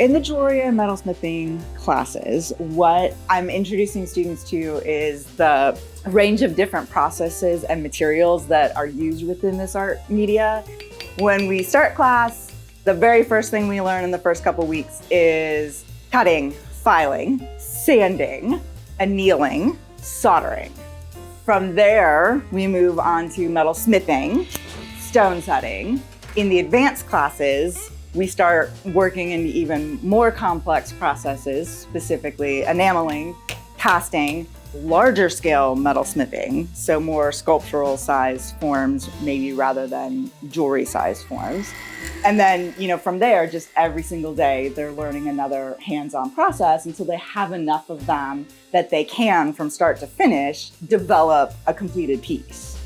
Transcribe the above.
In the jewelry and metalsmithing classes, what I'm introducing students to is the range of different processes and materials that are used within this art media. When we start class, the very first thing we learn in the first couple weeks is cutting, filing, sanding, annealing, soldering. From there, we move on to metalsmithing, stone setting. In the advanced classes, we start working in even more complex processes, specifically enameling, casting, larger scale metalsmithing, so more sculptural size forms, maybe rather than jewelry size forms. And then, from there, just every single day, they're learning another hands-on process until they have enough of them that they can, from start to finish, develop a completed piece.